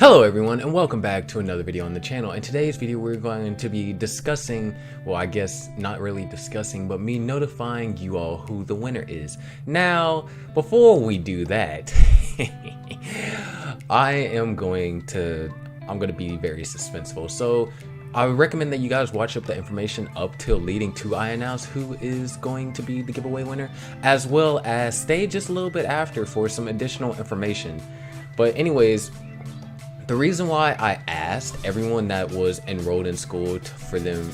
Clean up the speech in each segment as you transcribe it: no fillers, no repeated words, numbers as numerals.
Hello everyone and welcome back to another video on the channel. In today's video we're going to be discussing, well I guess not really discussing, but me notifying you all who the winner is. Now, before we do that, I'm going to be very suspenseful. So I would recommend that you guys watch up the information up till leading to I announce who is going to be the giveaway winner, as well as stay just a little bit after for some additional information. But anyways, the reason why I asked everyone that was enrolled in school for them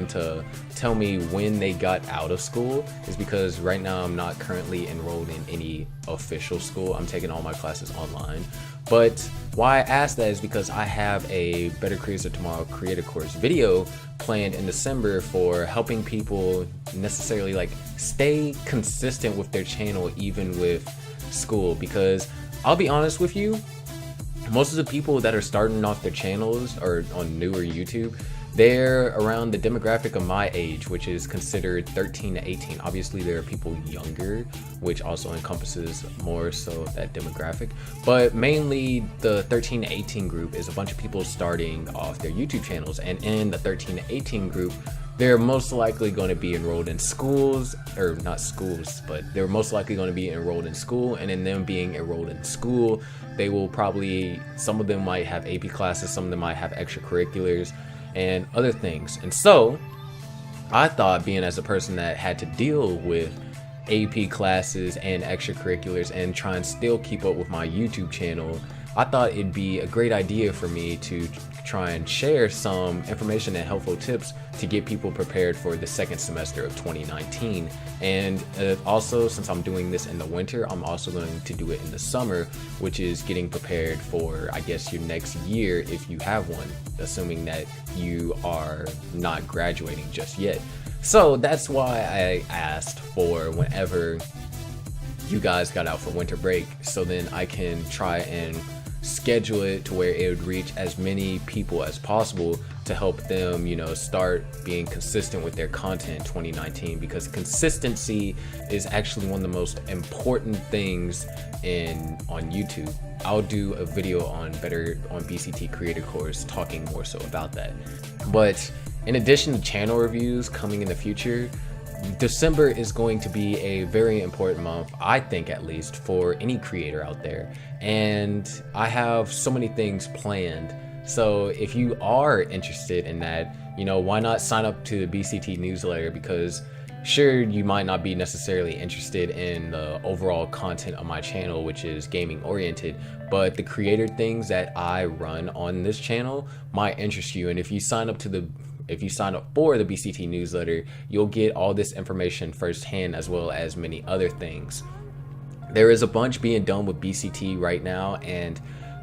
to tell me when they got out of school is because right now I'm not currently enrolled in any official school. I'm taking all my classes online. But why I asked that is because I have a Better Creators of Tomorrow Creator Course video planned in December for helping people necessarily like stay consistent with their channel even with school. Because I'll be honest with you, most of the people that are starting off their channels or on newer YouTube, they're around the demographic of my age, which is considered 13 to 18. Obviously there are people younger, which also encompasses more so that demographic, but mainly the 13 to 18 group is a bunch of people starting off their YouTube channels. And in the 13 to 18 group, they're most likely going to be enrolled in schools, or not schools, but they're most likely going to be enrolled in school. And in them being enrolled in school, they will probably, some of them might have AP classes, some of them might have extracurriculars and other things. And so I thought, being as a person that had to deal with AP classes and extracurriculars and try and still keep up with my YouTube channel, I thought it'd be a great idea for me to try and share some information and helpful tips to get people prepared for the second semester of 2019. And also, since I'm doing this in the winter, I'm also going to do it in the summer, which is getting prepared for, I guess, your next year if you have one, assuming that you are not graduating just yet. So that's why I asked for whenever you guys got out for winter break, so then I can try and schedule it to where it would reach as many people as possible to help them, you know, start being consistent with their content in 2019, because consistency is actually one of the most important things on YouTube. I'll do a video on BCT Creator Course talking more so about that. But in addition to channel reviews coming in the future, December is going to be a very important month, I think, at least for any creator out there, and I have so many things planned. So if you are interested in that, you know, why not sign up to the BCT newsletter? Because sure, you might not be necessarily interested in the overall content of my channel, which is gaming oriented, but the creator things that I run on this channel might interest you. And if you sign up for the BCT newsletter, you'll get all this information firsthand, as well as many other things. There is a bunch being done with BCT right now, and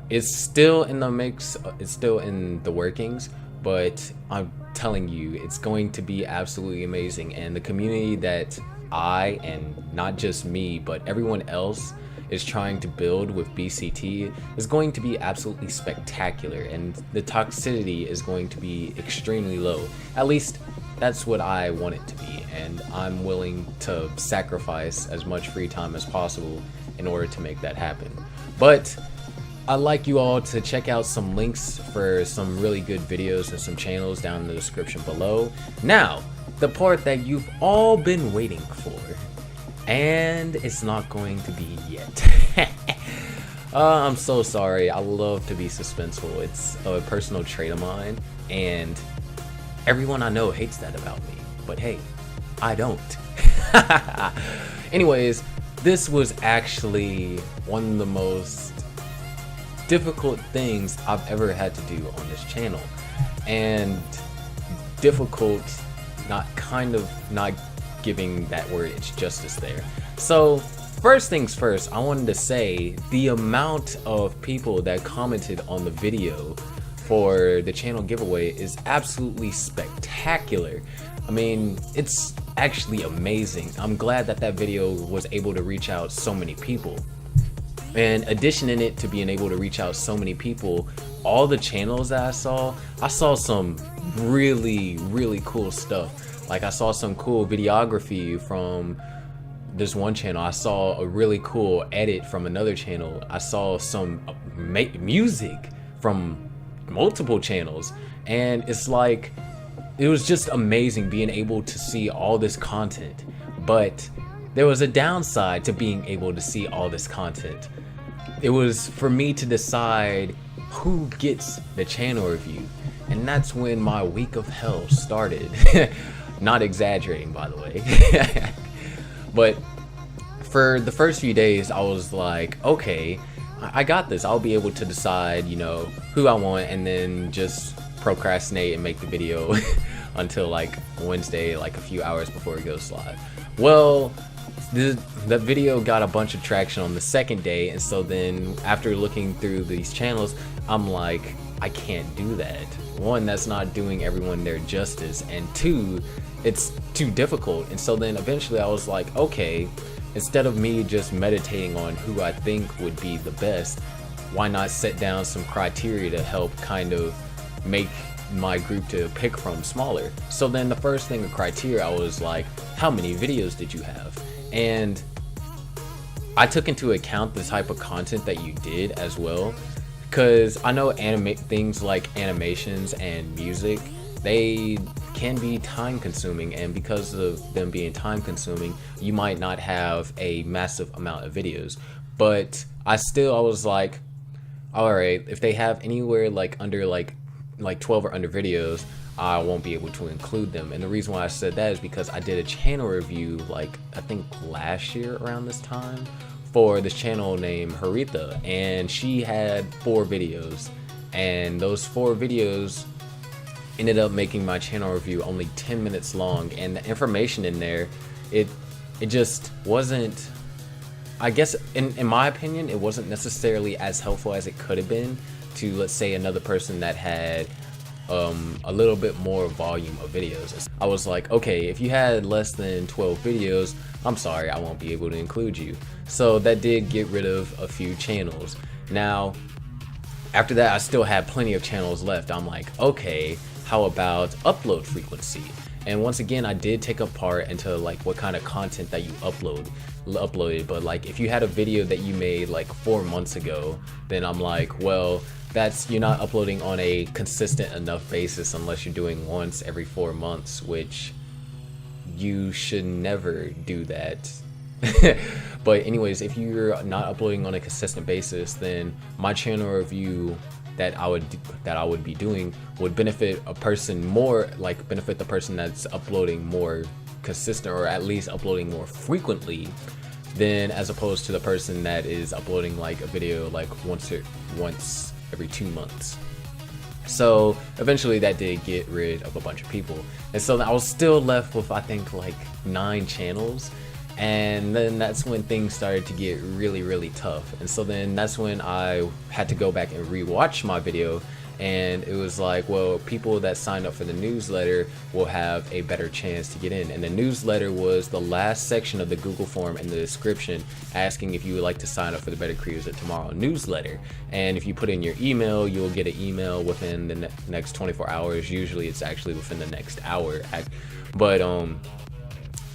it's still in the mix, it's still in the workings, but I'm telling you, it's going to be absolutely amazing. And the community that I, and not just me, but everyone else is trying to build with BCT is going to be absolutely spectacular, and the toxicity is going to be extremely low. At least that's what I want it to be, and I'm willing to sacrifice as much free time as possible in order to make that happen. But I'd like you all to check out some links for some really good videos and some channels down in the description below. Now, the part that you've all been waiting for, and it's not going to be yet. I'm so sorry. I love to be suspenseful. It's a personal trait of mine, and everyone I know hates that about me. But hey, I don't. Anyways, this was actually one of the most difficult things I've ever had to do on this channel. And difficult, not giving that word its justice there. So first things first, I wanted to say the amount of people that commented on the video for the channel giveaway is absolutely spectacular. I mean, it's actually amazing. I'm glad that that video was able to reach out so many people. In addition in it to being able to reach out so many people, all the channels that I saw some really cool stuff. Like I saw some cool videography from this one channel, I saw a really cool edit from another channel. I saw some music from multiple channels, and it's like, it was just amazing being able to see all this content. But there was a downside to being able to see all this content. It was for me to decide who gets the channel review, and that's when my week of hell started. Not exaggerating, by the way. But for the first few days, I was like, okay, I got this. I'll be able to decide, you know, who I want, and then just procrastinate and make the video until like Wednesday, like a few hours before it goes live. Well, the video got a bunch of traction on the second day, and so then after looking through these channels, I'm like, I can't do that. One, that's not doing everyone their justice, and two, it's too difficult. And so then eventually I was like, okay, instead of me just meditating on who I think would be the best, why not set down some criteria to help kind of make my group to pick from smaller? So then the first thing, the criteria, I was like, how many videos did you have? And I took into account the type of content that you did as well, because I know things like animations and music, they can be time consuming, and because of them being time consuming, you might not have a massive amount of videos. But I was like, all right, if they have anywhere like under like 12 or under videos, I won't be able to include them. And the reason why I said that is because I did a channel review, like I think last year around this time, for this channel named Haritha, and she had 4 videos, and those 4 videos ended up making my channel review only 10 minutes long, and the information in there, it just wasn't, I guess in my opinion, it wasn't necessarily as helpful as it could have been to, let's say, another person that had a little bit more volume of videos. I was like, okay, if you had less than 12 videos, I'm sorry, I won't be able to include you. So that did get rid of a few channels. Now, after that, I still had plenty of channels left. I'm like, okay, how about upload frequency? And once again, I did take apart into like what kind of content that you uploaded. But like, if you had a video that you made like 4 months ago, then I'm like, well, you're not uploading on a consistent enough basis unless you're doing once every 4 months, which you should never do that. But anyways, if you're not uploading on a consistent basis, then my channel review that I would be doing would benefit a person more, like benefit the person that's uploading more consistent, or at least uploading more frequently, than as opposed to the person that is uploading like a video like once every 2 months. So eventually that did get rid of a bunch of people, and so I was still left with, I think, like 9 channels. And then that's when things started to get really tough. And so then that's when I had to go back and rewatch my video, and it was like, well, people that signed up for the newsletter will have a better chance to get in. And the newsletter was the last section of the Google form in the description, asking if you would like to sign up for the Better Creators of Tomorrow newsletter. And if you put in your email, you'll get an email within the next 24 hours. Usually it's actually within the next hour. But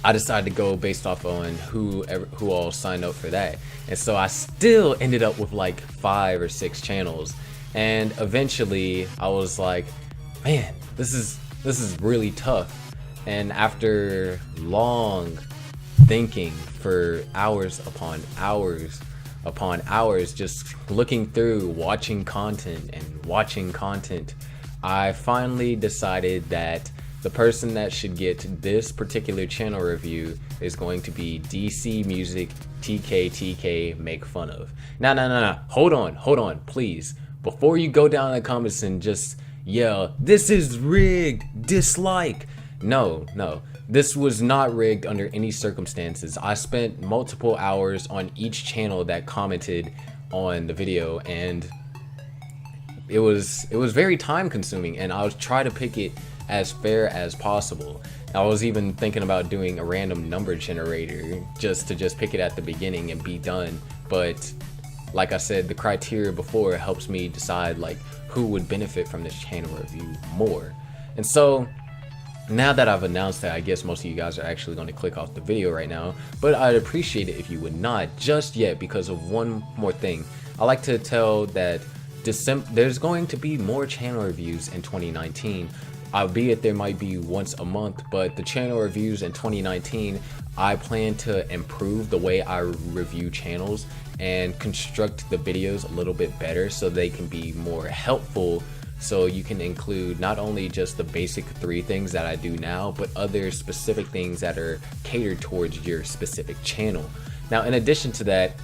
I decided to go based off on who all signed up for that. And so I still ended up with like 5 or 6 channels. And eventually I was like, man, this is really tough. And after long thinking for hours upon hours, just looking through, watching content, I finally decided that the person that should get this particular channel review is going to be DC Music TK Make Fun Of. Now, hold on, please. Before you go down in the comments and just yell, this is rigged, dislike. No, this was not rigged under any circumstances. I spent multiple hours on each channel that commented on the video, and it was very time consuming, and I was trying to pick it as fair as possible. I was even thinking about doing a random number generator just to pick it at the beginning and be done. But like I said, the criteria before helps me decide like who would benefit from this channel review more. And so Now that I've announced that, I guess most of you guys are actually going to click off the video right now, but I'd appreciate it if you would not just yet, because of one more thing. I like to tell that there's going to be more channel reviews in 2019, albeit there might be once a month, but the channel reviews in 2019, I plan to improve the way I review channels and construct the videos a little bit better so they can be more helpful, so you can include not only just the basic 3 things that I do now, but other specific things that are catered towards your specific channel. Now, in addition to that,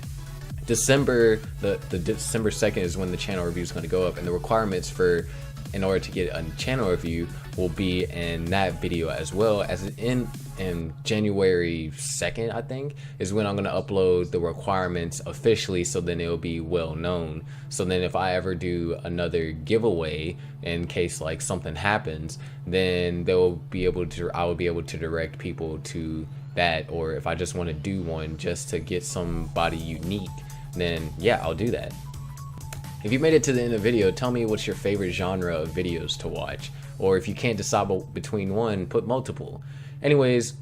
December, the December 2nd is when the channel review is going to go up, and the requirements for in order to get a channel review will be in that video, as well as in January 2nd, I think, is when I'm going to upload the requirements officially, so then it'll be well known. So then if I ever do another giveaway, in case like something happens, then I will be able to direct people to that. Or if I just want to do one just to get somebody unique, then yeah, I'll do that. If you made it to the end of the video, tell me what's your favorite genre of videos to watch, or if you can't decide between one, put multiple. Anyways,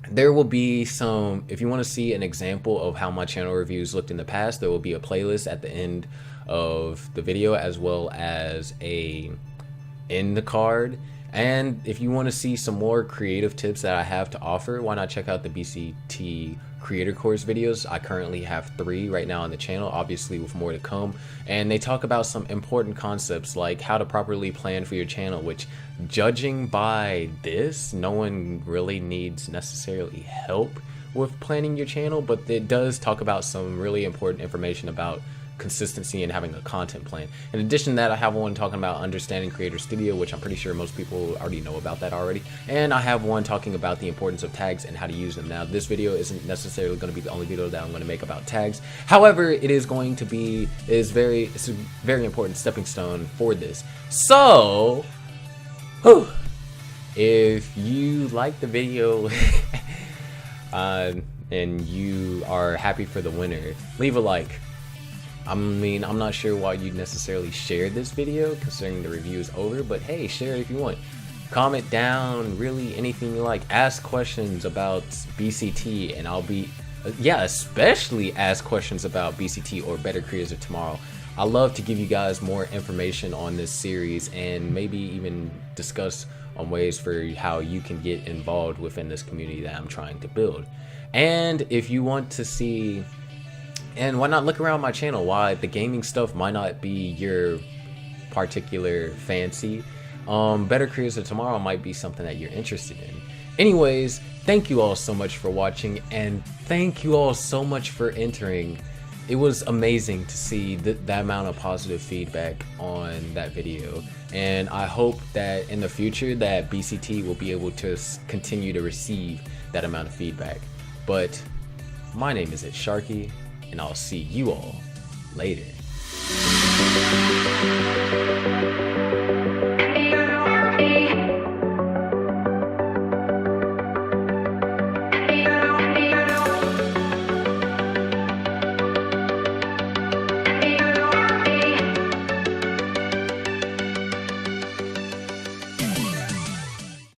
there will be some, if you want to see an example of how my channel reviews looked in the past, there will be a playlist at the end of the video, as well as a in the card. And if you want to see some more creative tips that I have to offer, why not check out the BCT creator course videos. I currently have 3 right now on the channel, obviously with more to come, and they talk about some important concepts like how to properly plan for your channel, which, judging by this, no one really needs necessarily help with planning your channel, but it does talk about some really important information about consistency and having a content plan. In addition to that, I have one talking about understanding Creator Studio, which I'm pretty sure most people already know about that already, and I have one talking about the importance of tags and how to use them. Now, this video isn't necessarily going to be the only video that I'm going to make about tags. However, it is going to be it's a very important stepping stone for this. So if you like the video and you are happy for the winner, leave a like. I mean, I'm not sure why you'd necessarily share this video considering the review is over, but hey, share if you want. Comment down really anything you like. Ask questions about BCT, and I'll be, especially ask questions about BCT or Better Creators of Tomorrow. I love to give you guys more information on this series, and maybe even discuss on ways for how you can get involved within this community that I'm trying to build. And if you want to see, and why not look around my channel? Why the gaming stuff might not be your particular fancy, Better Creators of Tomorrow might be something that you're interested in. Anyways, thank you all so much for watching, and thank you all so much for entering. It was amazing to see that amount of positive feedback on that video, and I hope that in the future that BCT will be able to continue to receive that amount of feedback. But my name is ITZsharky, and I'll see you all later.